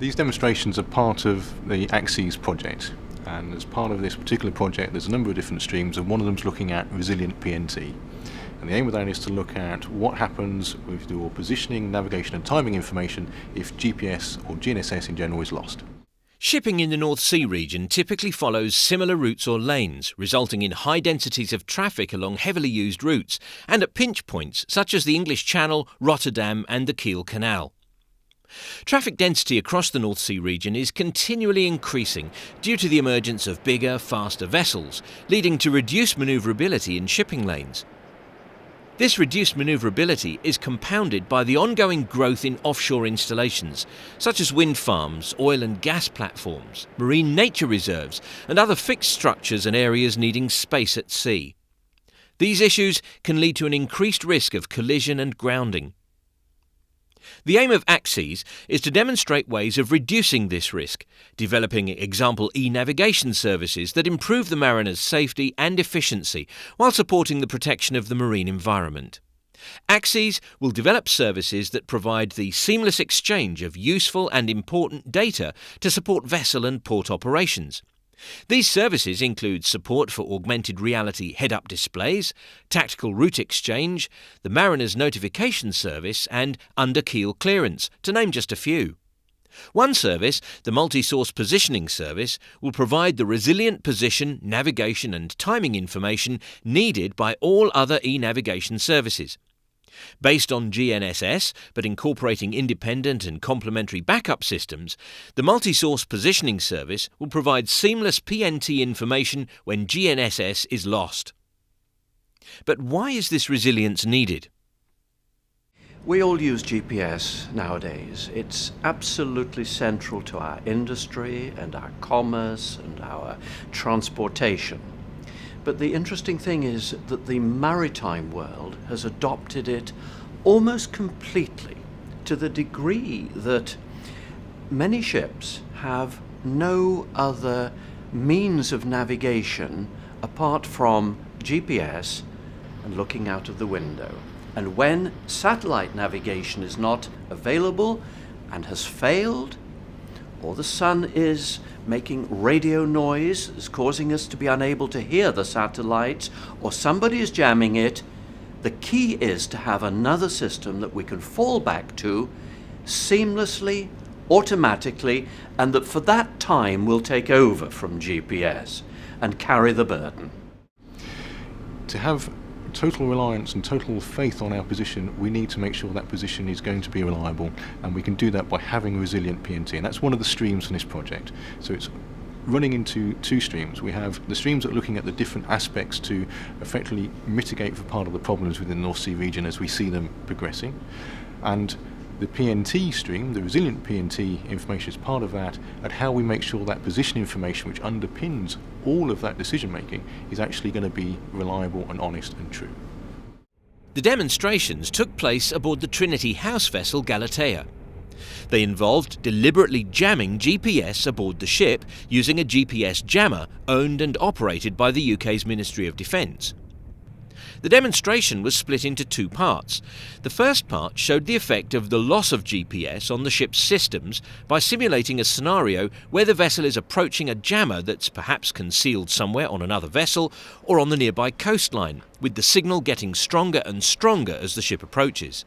These demonstrations are part of the Accseas Project, and as part of this particular project there's a number of different streams, and one of them is looking at resilient PNT. And the aim of that is to look at what happens with your positioning, navigation and timing information if GPS or GNSS in general is lost. Shipping in the North Sea region typically follows similar routes or lanes, resulting in high densities of traffic along heavily used routes and at pinch points such as the English Channel, Rotterdam and the Kiel Canal. Traffic density across the North Sea region is continually increasing due to the emergence of bigger, faster vessels, leading to reduced manoeuvrability in shipping lanes. This reduced manoeuvrability is compounded by the ongoing growth in offshore installations, such as wind farms, oil and gas platforms, marine nature reserves, and other fixed structures and areas needing space at sea. These issues can lead to an increased risk of collision and grounding. The aim of Accseas is to demonstrate ways of reducing this risk, developing example e-navigation services that improve the mariners' safety and efficiency while supporting the protection of the marine environment. Accseas will develop services that provide the seamless exchange of useful and important data to support vessel and port operations. These services include support for augmented reality head-up displays, tactical route exchange, the Mariners Notification Service and under-keel clearance, to name just a few. One service, the Multi-Source Positioning Service, will provide the resilient position, navigation and timing information needed by all other e-navigation services. Based on GNSS, but incorporating independent and complementary backup systems, the Multi-Source Positioning Service will provide seamless PNT information when GNSS is lost. But why is this resilience needed? We all use GPS nowadays. It's absolutely central to our industry and our commerce and our transportation. But the interesting thing is that the maritime world has adopted it almost completely, to the degree that many ships have no other means of navigation apart from GPS and looking out of the window. And when satellite navigation is not available and has failed, or the sun is making radio noise, is causing us to be unable to hear the satellites, or somebody is jamming it, the key is to have another system that we can fall back to seamlessly, automatically, and that for that time will take over from GPS and carry the burden. To have total reliance and total faith on our position, we need to make sure that position is going to be reliable, and we can do that by having resilient PNT, and that's one of the streams from this project. So it's running into two streams. We have the streams that are looking at the different aspects to effectively mitigate for part of the problems within the North Sea region as we see them progressing, and the PNT stream, the resilient PNT information, is part of that, and how we make sure that position information, which underpins all of that decision making, is actually going to be reliable and honest and true. The demonstrations took place aboard the Trinity House vessel Galatea. They involved deliberately jamming GPS aboard the ship using a GPS jammer owned and operated by the UK's Ministry of Defence. The demonstration was split into two parts. The first part showed the effect of the loss of GPS on the ship's systems by simulating a scenario where the vessel is approaching a jammer that's perhaps concealed somewhere on another vessel or on the nearby coastline, with the signal getting stronger and stronger as the ship approaches.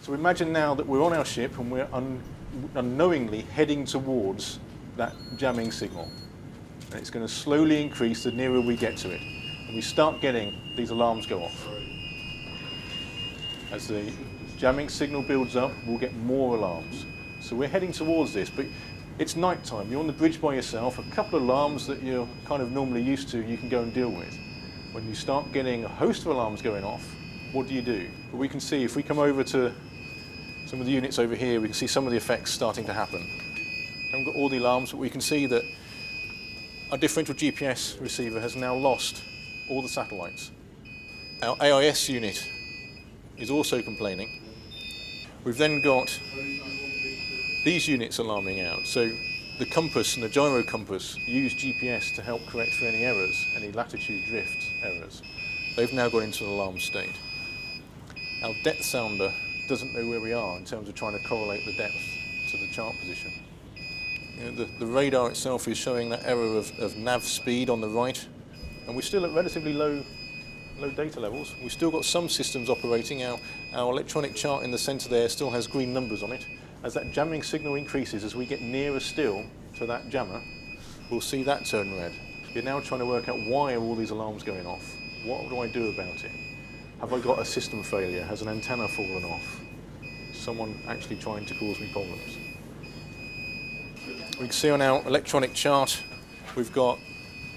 So imagine now that we're on our ship and we're unknowingly heading towards that jamming signal. And it's going to slowly increase the nearer we get to it. And we start getting these alarms go off. As the jamming signal builds up, we'll get more alarms. So we're heading towards this, but it's night time. You're on the bridge by yourself. A couple of alarms that you're kind of normally used to, you can go and deal with. When you start getting a host of alarms going off, what do? But we can see, if we come over to some of the units over here, we can see some of the effects starting to happen. We haven't got all the alarms, but we can see that our differential GPS receiver has now lost all the satellites. Our AIS unit is also complaining. We've then got these units alarming out. So the compass and the gyro compass use GPS to help correct for any errors, any latitude drift errors. They've now gone into an alarm state. Our depth sounder doesn't know where we are in terms of trying to correlate the depth. to the chart position. You know, the radar itself is showing that error of nav speed on the right, and we're still at relatively low data levels. We've still got some systems operating. Our electronic chart in the centre there still has green numbers on it. As that jamming signal increases, as we get nearer still to that jammer, we'll see that turn red. You're now trying to work out why are all these alarms going off? What do I do about it? Have I got a system failure? Has an antenna fallen off? Someone actually trying to cause me problems? We can see on our electronic chart we've got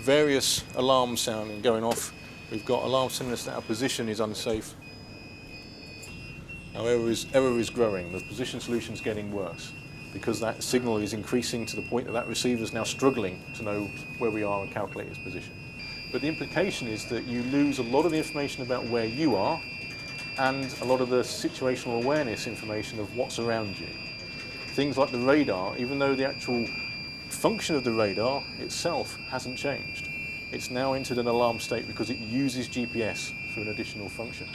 various alarms sounding going off. We've got alarms telling us that our position is unsafe. Our error is growing. The position solution is getting worse because that signal is increasing to the point that that receiver is now struggling to know where we are and calculate its position. But the implication is that you lose a lot of the information about where you are and a lot of the situational awareness information of what's around you. Things like the radar, even though the actual function of the radar itself hasn't changed, it's now entered an alarm state because it uses GPS for an additional function.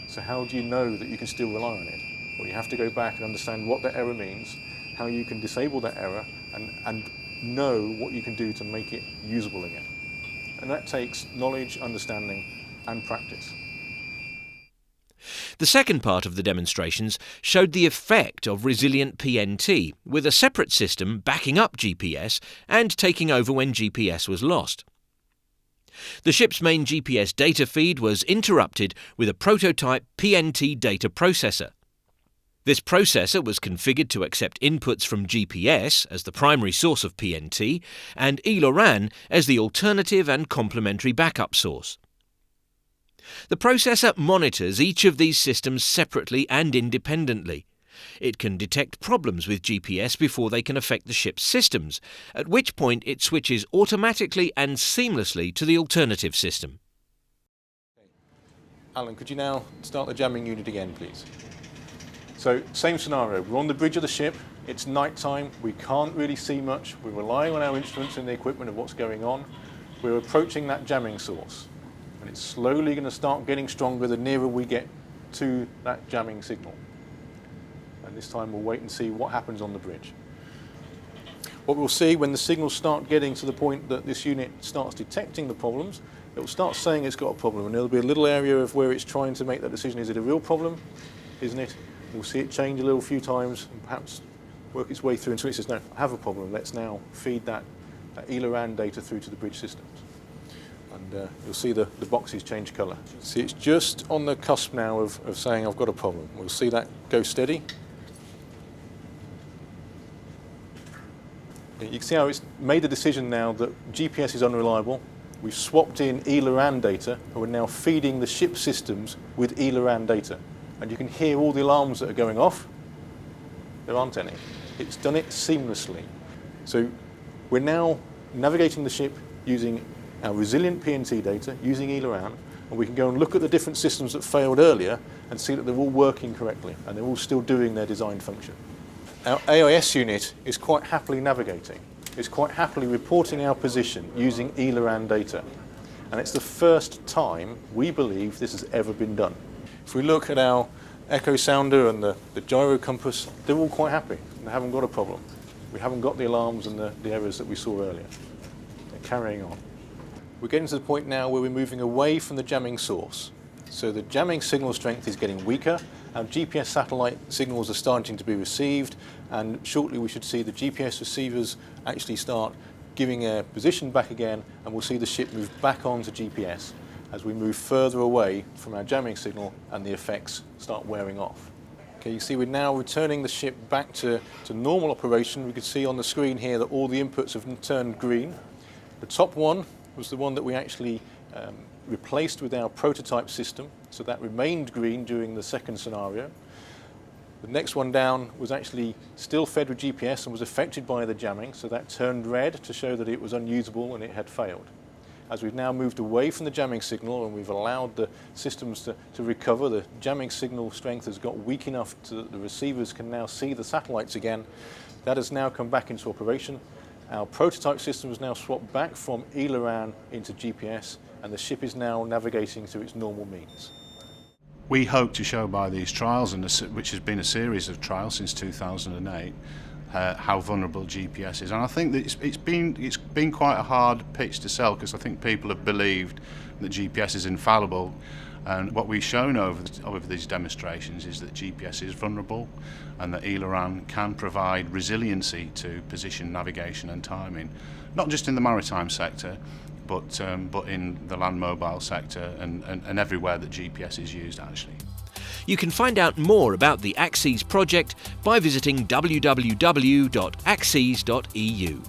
So how do you know that you can still rely on it? Well, you have to go back and understand what that error means, how you can disable that error, and know what you can do to make it usable again. And that takes knowledge, understanding, and practice. The second part of the demonstrations showed the effect of resilient PNT, with a separate system backing up GPS and taking over when GPS was lost. The ship's main GPS data feed was interrupted with a prototype PNT data processor. This processor was configured to accept inputs from GPS as the primary source of PNT and ELORAN as the alternative and complementary backup source. The processor monitors each of these systems separately and independently. It can detect problems with GPS before they can affect the ship's systems, at which point it switches automatically and seamlessly to the alternative system. Alan, could you now start the jamming unit again, please? So, same scenario. We're on the bridge of the ship. It's night time. We can't really see much. We're relying on our instruments and the equipment of what's going on. We're approaching that jamming source. And it's slowly going to start getting stronger the nearer we get to that jamming signal. And this time we'll wait and see what happens on the bridge. What we'll see when the signals start getting to the point that this unit starts detecting the problems, it will start saying it's got a problem, and there'll be a little area of where it's trying to make that decision. Is it a real problem? Isn't it? We'll see it change a few times and perhaps work its way through until it says, no, I have a problem. Let's now feed that ELORAN data through to the bridge systems. And you'll see the boxes change colour. See, it's just on the cusp now of saying I've got a problem. We'll see that go steady. You can see how it's made the decision now that GPS is unreliable. We've swapped in ELORAN data, and we're now feeding the ship systems with ELORAN data. And you can hear all the alarms that are going off. There aren't any. It's done it seamlessly. So we're now navigating the ship using our resilient PNT data, using ELORAN, and we can go and look at the different systems that failed earlier and see that they're all working correctly and they're all still doing their designed function. Our AIS unit is quite happily navigating. It's quite happily reporting our position using ELORAN data. And it's the first time we believe this has ever been done. If we look at our echo sounder and the gyro compass, they're all quite happy. They haven't got a problem. We haven't got the alarms and the errors that we saw earlier. They're carrying on. We're getting to the point now where we're moving away from the jamming source. So the jamming signal strength is getting weaker. Our GPS satellite signals are starting to be received, and shortly we should see the GPS receivers actually start giving a position back again, and we'll see the ship move back onto GPS as we move further away from our jamming signal and the effects start wearing off. Okay, you see we're now returning the ship back to normal operation. We can see on the screen here that all the inputs have turned green. The top one was the one that we actually replaced with our prototype system, so that remained green during the second scenario. The next one down was actually still fed with GPS and was affected by the jamming, so that turned red to show that it was unusable and it had failed. As we've now moved away from the jamming signal and we've allowed the systems to recover, the jamming signal strength has got weak enough that the receivers can now see the satellites again. That has now come back into operation. Our prototype system has now swapped back from ELORAN into GPS, and the ship is now navigating through its normal means. We hope to show by these trials, which has been a series of trials since 2008, how vulnerable GPS is. And I think that it's been quite a hard pitch to sell, because I think people have believed that GPS is infallible. And what we've shown over these demonstrations is that GPS is vulnerable, and that ELA-RAN can provide resiliency to position, navigation and timing, not just in the maritime sector, but in the land mobile sector and everywhere that GPS is used, actually. You can find out more about the Accseas project by visiting www.accseas.eu.